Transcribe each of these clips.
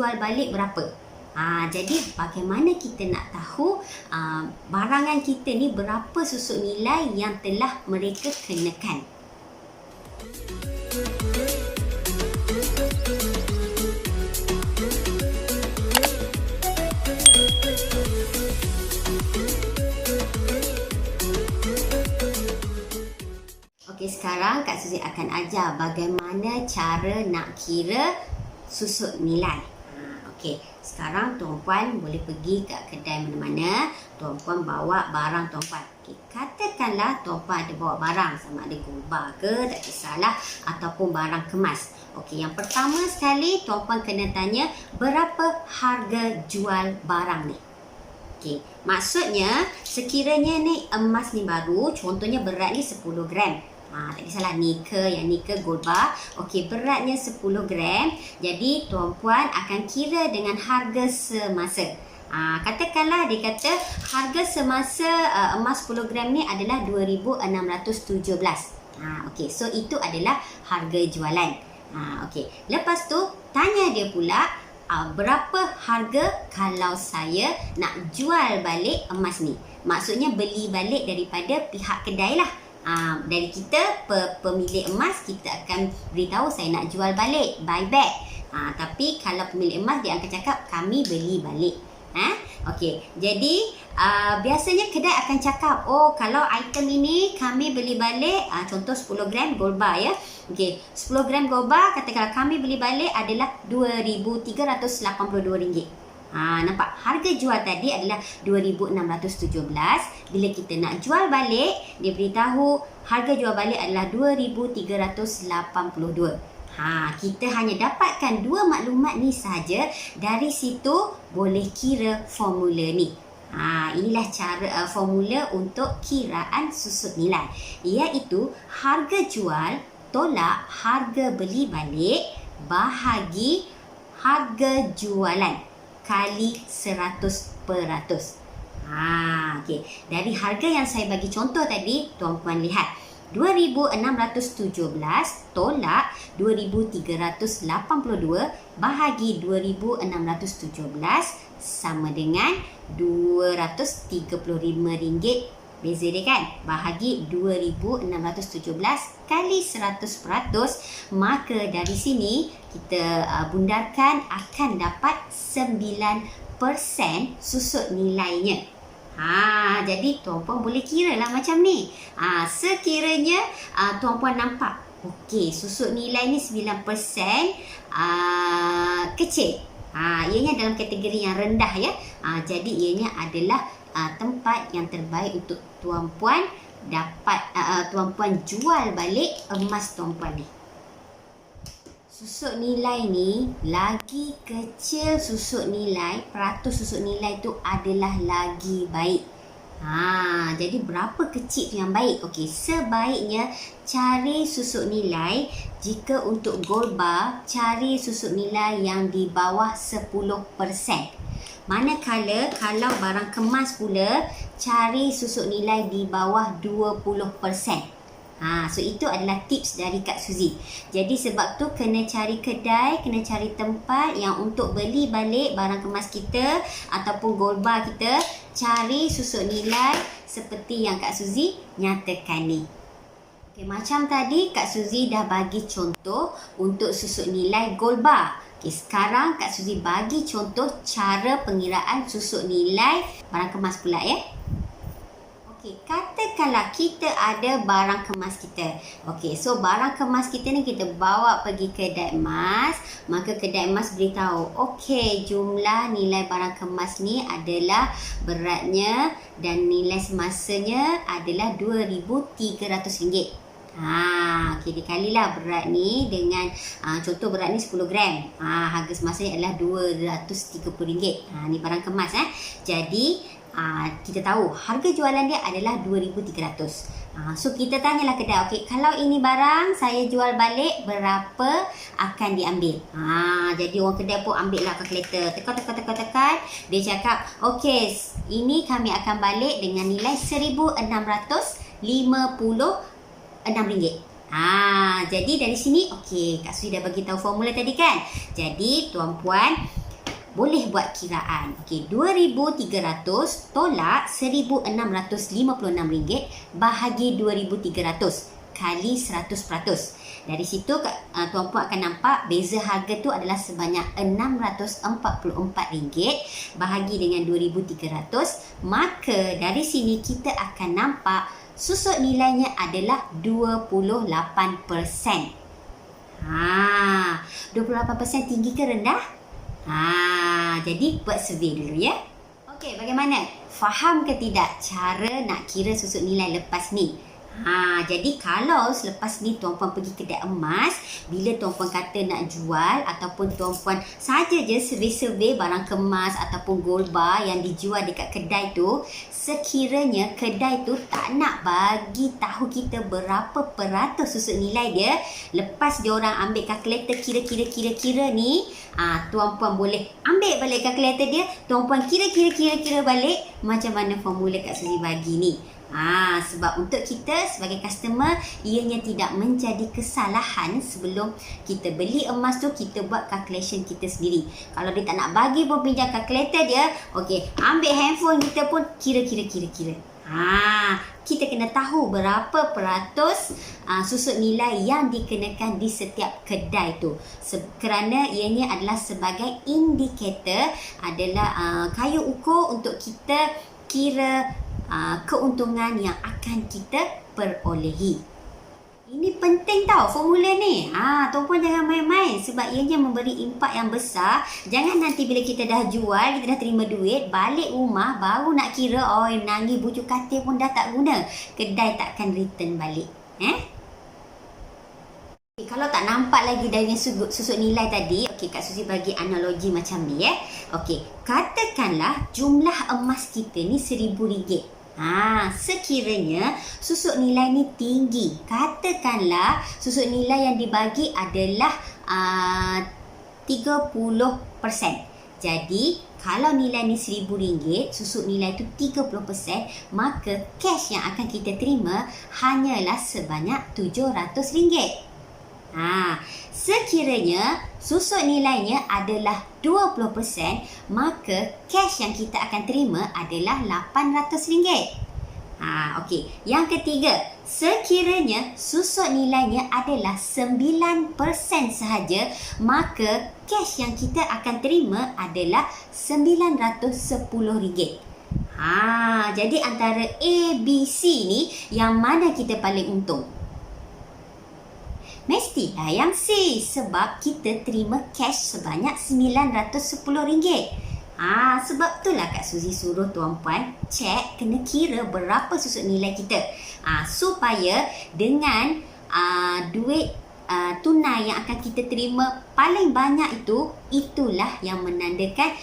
jual balik berapa? Jadi bagaimana kita nak tahu barangan kita ni berapa susuk nilai yang telah mereka kenakan? Okey, sekarang Kak Suzy akan ajar bagaimana cara nak kira susuk nilai. Okey, sekarang tuan-puan boleh pergi ke kedai mana-mana, tuan-puan bawa barang tuan-puan. Okey, katakanlah tuan-puan ada bawa barang, sama ada gulba ke, tak kisahlah, ataupun barang kemas. Okey, yang pertama sekali tuan-puan kena tanya berapa harga jual barang ni. Okey, maksudnya sekiranya ni emas ni baru, contohnya berat ni 10 gram. Tak kisahlah nikel, yang nikel gold bar. Okey, beratnya 10 gram. Jadi tuan-puan akan kira dengan harga semasa. Katakanlah dia kata harga semasa emas 10 gram ni adalah 2,617. Okey, so itu adalah harga jualan. Okey, lepas tu tanya dia pula berapa harga kalau saya nak jual balik emas ni. Maksudnya beli balik daripada pihak kedai lah. Dari kita pemilik emas, kita akan beritahu saya nak jual balik, buy back. Tapi kalau pemilik emas, dia akan cakap kami beli balik. Okey, jadi biasanya kedai akan cakap, oh kalau item ini kami beli balik, contoh 10 gram gold bar ya. Okey, 10 gram gold bar katakanlah kami beli balik adalah RM2,382. Nampak? Harga jual tadi adalah 2,617. Bila kita nak jual balik, dia beritahu harga jual balik adalah 2,382. Kita hanya dapatkan dua maklumat ni saja. Dari situ boleh kira formula ni. Inilah cara formula untuk kiraan susut nilai, iaitu harga jual tolak harga beli balik bahagi harga jualan kali 100%. Okey. Dari harga yang saya bagi contoh tadi, tuan-puan lihat 2,617 tolak 2,382 bahagi 2,617 sama dengan RM235. Beza dia kan? Bahagi 2,617 kali 100%, maka dari sini kita bundarkan akan dapat 9% susut nilainya. Jadi tuan-puan boleh kira lah macam ni. Sekiranya tuan-puan nampak, okey, susut nilai ni 9% kecil. Ianya dalam kategori yang rendah ya. Jadi ianya adalah tempat yang terbaik untuk tuan-puan dapat tuan-puan jual balik emas tuan-puan ni. Susut nilai ni, lagi kecil susut nilai, peratus susut nilai tu adalah lagi baik. Jadi berapa kecil tu yang baik? Okey, sebaiknya cari susut nilai. Jika untuk gold bar, cari susut nilai yang di bawah 10%. Manakala kalau barang kemas pula, cari susut nilai di bawah 20%. So itu adalah tips dari Kak Suzy. Jadi sebab tu kena cari kedai, kena cari tempat yang untuk beli balik barang kemas kita ataupun gold bar kita, cari susut nilai seperti yang Kak Suzy nyatakan ni. Okay, macam tadi Kak Suzy dah bagi contoh untuk susut nilai gold bar. Okay, sekarang Kak Suzy bagi contoh cara pengiraan susut nilai barang kemas pula ya. Okey, katakanlah kita ada barang kemas kita. Okey, so barang kemas kita ni kita bawa pergi kedai emas, maka kedai emas beritahu, okey, jumlah nilai barang kemas ni adalah beratnya dan nilai semasanya adalah RM2,300. Okey, dikalilah berat ni dengan contoh berat ni 10 gram. Harga semasanya adalah RM230. Ni barang kemas Jadi kita tahu harga jualan dia adalah 2,300. So kita tanyalah kedai, okey, kalau ini barang saya jual balik berapa akan diambil? Jadi orang kedai pun ambil lah kalkulator, tekan. Dia cakap, okey, ini kami akan balik dengan nilai RM1,656. Jadi dari sini, okey, Kak Suzy dah bagi tahu formula tadi kan. Jadi tuan-puan boleh buat kiraan. Okey, RM2,300 tolak RM1,656 bahagi 2,300 kali 100%. Dari situ Tuan Puan akan nampak beza harga tu adalah sebanyak RM644 bahagi dengan 2,300. Maka dari sini kita akan nampak susut nilainya adalah 28%. 28% tinggi ke rendah? Jadi buat survey dulu ya. Okey, bagaimana? Faham ke tidak cara nak kira susut nilai lepas ni? Jadi kalau selepas ni Tuan Puan pergi kedai emas, bila Tuan Puan kata nak jual ataupun Tuan Puan saja je survey-survey barang kemas ataupun gold bar yang dijual dekat kedai tu, sekiranya kedai tu tak nak bagi tahu kita berapa peratus susut nilai dia, lepas dia orang ambil kalkulator kira ni, Tuan Puan boleh ambil balik kalkulator dia, Tuan Puan kira balik macam mana formula Kak Suzy bagi ni. Sebab untuk kita sebagai customer, ianya tidak menjadi kesalahan sebelum kita beli emas tu, kita buat calculation kita sendiri. Kalau dia tak nak bagi pun pinjam kalkulator dia, okey, ambil handphone kita pun kira. Kita kena tahu berapa peratus susut nilai yang dikenakan di setiap kedai tu. Kerana ianya adalah sebagai indikator, adalah kayu ukur untuk kita kira keuntungan yang akan kita perolehi. Ini penting tau formula ni. Tuan Puan jangan main-main sebab ianya memberi impak yang besar. Jangan nanti bila kita dah jual, kita dah terima duit, balik rumah baru nak kira, nangis bujuk katil pun dah tak guna. Kedai takkan return balik. Kalau tak nampak lagi dari susut nilai tadi, Kak Suzy bagi analogi macam ni katakanlah jumlah emas kita ni RM1,000. Sekiranya susut nilai ni tinggi, katakanlah susut nilai yang dibagi adalah 30%. Jadi kalau nilai ni RM1,000, susut nilai tu 30%, maka cash yang akan kita terima hanyalah sebanyak RM700. Sekiranya susut nilainya adalah 20%, maka cash yang kita akan terima adalah RM800. Okey. Yang ketiga, sekiranya susut nilainya adalah 9% sahaja, maka cash yang kita akan terima adalah RM910. Jadi antara A, B, C ni, yang mana kita paling untung? Mestilah yang C, sebab kita terima cash sebanyak RM910. Sebab itulah Kak Suzy suruh Tuan Puan cek, kena kira berapa susut nilai kita, supaya dengan duit tunai yang akan kita terima paling banyak itu, itulah yang menandakan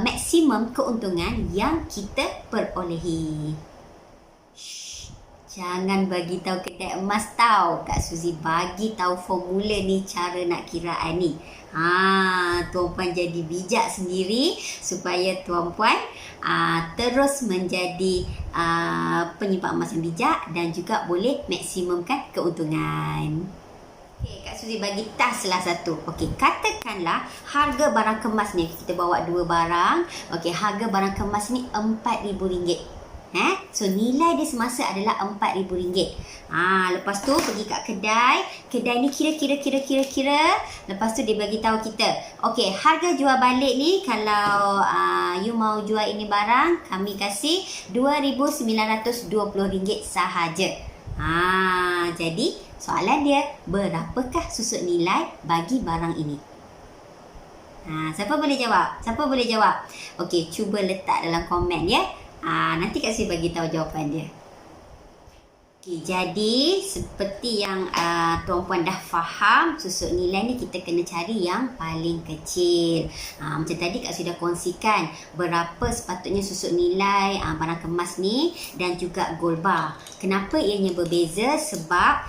maksimum keuntungan yang kita perolehi. Jangan bagi tahu kedai emas tahu. Kak Suzy bagi tahu formula ni, cara nak kiraan ni. Tuan Puan jadi bijak sendiri supaya Tuan Puan terus menjadi penyimpan emas yang bijak dan juga boleh maksimumkan keuntungan. Kak Suzy bagi task lah satu. Katakanlah harga barang kemas ni, kita bawa dua barang. Harga barang kemas ni RM4,000. So nilai dia semasa adalah RM4,000. Lepas tu pergi kat kedai ni kira. Lepas tu dia bagi tahu kita, harga jual balik ni, kalau you mau jual ini barang, kami kasih RM2,920 sahaja. Jadi soalan dia, berapakah susut nilai bagi barang ini? Siapa boleh jawab? Cuba letak dalam komen ya. Nanti Kak Suzy bagi tahu jawapan dia. Jadi seperti yang Tuan Puan dah faham, susut nilai ni kita kena cari yang paling kecil. Macam tadi Kak Suzy dah kongsikan berapa sepatutnya susut nilai barang kemas ni dan juga gold bar. Kenapa ianya berbeza? Sebab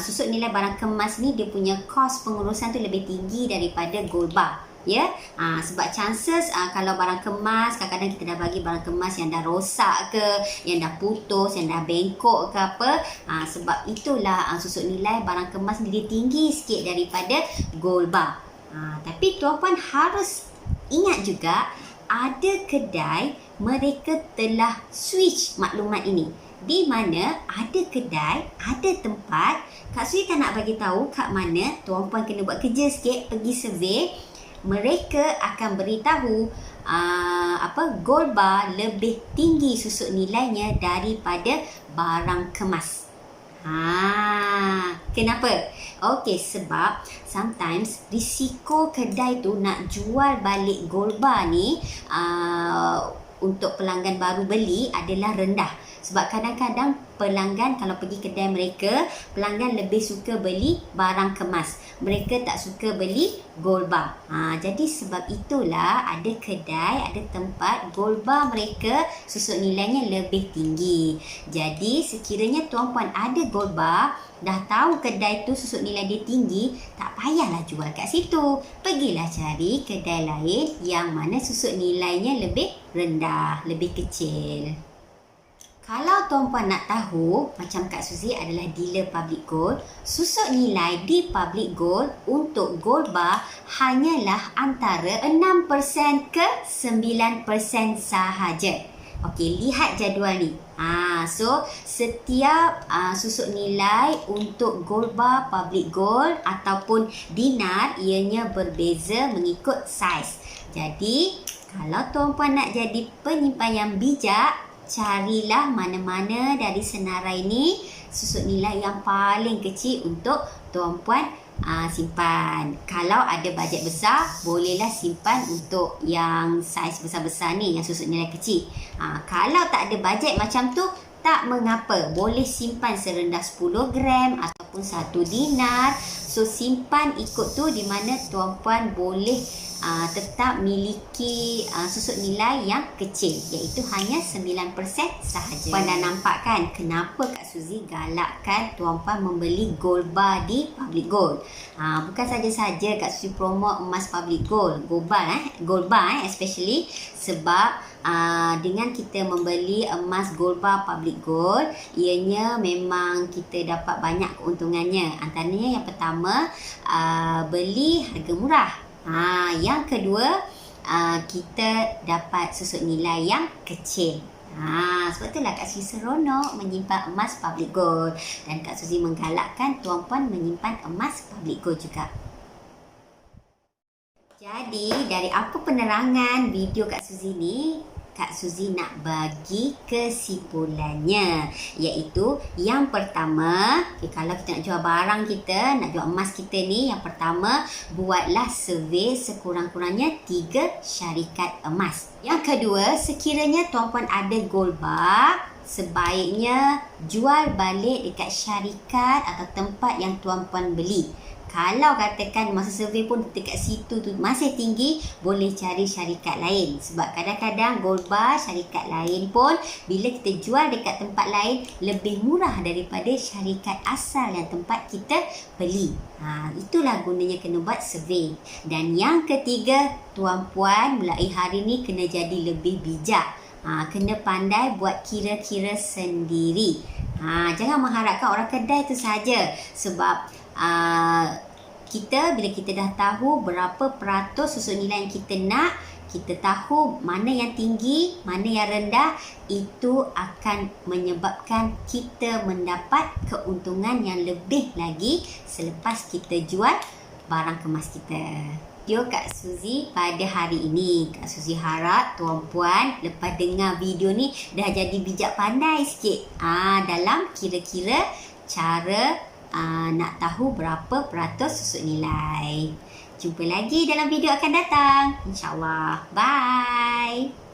susut nilai barang kemas ni dia punya kos pengurusan tu lebih tinggi daripada gold bar. Sebab chances kalau barang kemas, kadang-kadang kita dah bagi barang kemas yang dah rosak ke, yang dah putus, yang dah bengkok ke apa, sebab itulah susut nilai barang kemas ni dia tinggi sikit daripada gold bar. Tapi Tuan Puan harus ingat juga ada kedai mereka telah switch maklumat ini. Di mana ada kedai, ada tempat, Kak Suzy tak nak bagi tahu kat mana, tuan-puan kena buat kerja sikit, pergi survey. Mereka akan beritahu gold bar lebih tinggi susuk nilainya daripada barang kemas. Kenapa? Okey, sebab sometimes risiko kedai tu nak jual balik gold bar ni untuk pelanggan baru beli adalah rendah. Sebab kadang-kadang pelanggan kalau pergi kedai mereka, pelanggan lebih suka beli barang kemas. Mereka tak suka beli gold bar. Jadi sebab itulah ada kedai, ada tempat gold bar mereka susuk nilainya lebih tinggi. Jadi sekiranya tuan-puan ada gold bar, dah tahu kedai tu susuk nilai dia tinggi, tak payahlah jual kat situ. Pergilah cari kedai lain yang mana susuk nilainya lebih rendah, lebih kecil. Kalau tuan-puan nak tahu, macam Kak Suzy adalah dealer public gold, susuk nilai di public gold untuk gold bar hanyalah antara 6% ke 9% sahaja. Okey, lihat jadual ni. So setiap susuk nilai untuk gold bar, public gold ataupun dinar, ianya berbeza mengikut saiz. Jadi, kalau tuan-puan nak jadi penyimpan yang bijak, carilah mana-mana dari senarai ni susuk nilai yang paling kecil untuk tuan-puan simpan. Kalau ada bajet besar, bolehlah simpan untuk yang saiz besar-besar ni, yang susuk nilai kecil. Kalau tak ada bajet macam tu, tak mengapa, boleh simpan serendah 10 gram ataupun 1 dinar. So simpan ikut tu, di mana tuan-puan boleh tetap miliki susuk nilai yang kecil, iaitu hanya 9% sahaja. Puan dah nampak kan kenapa Kak Suzy galakkan tuan-puan membeli gold bar di public gold. Bukan saja-saja Kak Suzy promote emas public gold, gold bar especially, sebab dengan kita membeli emas gold bar public gold, ianya memang kita dapat banyak keuntungannya. Antaranya yang pertama, beli harga murah. Yang kedua, kita dapat susuk nilai yang kecil. Sebab itulah Kak Suzy seronok menyimpan emas public gold, dan Kak Suzy menggalakkan tuan-puan menyimpan emas public gold juga. Jadi dari apa penerangan video Kak Suzy ni, Kak Suzy nak bagi kesimpulannya, iaitu yang pertama, kalau kita nak jual barang kita, nak jual emas kita ni, yang pertama, buatlah survey sekurang-kurangnya 3 syarikat emas. Yang kedua, sekiranya tuan-puan ada gold bar, sebaiknya jual balik dekat syarikat atau tempat yang tuan-puan beli. Kalau katakan masa survey pun dekat situ tu masih tinggi, boleh cari syarikat lain. Sebab kadang-kadang gold bar syarikat lain pun bila kita jual dekat tempat lain lebih murah daripada syarikat asal yang tempat kita beli. Itulah gunanya kena buat survey. Dan yang ketiga, tuan-puan mulai hari ni kena jadi lebih bijak. Kena pandai buat kira-kira sendiri. Jangan mengharapkan orang kedai tu saja. Sebab bila kita dah tahu berapa peratus susuk nilai yang kita nak, kita tahu mana yang tinggi, mana yang rendah, itu akan menyebabkan kita mendapat keuntungan yang lebih lagi selepas kita jual barang kemas kita. Video Kak Suzy pada hari ini, Kak Suzy harap tuan-puan lepas dengar video ni dah jadi bijak pandai sikit dalam kira-kira cara nak tahu berapa peratus susuk nilai. Jumpa lagi dalam video akan datang, InsyaAllah. Bye!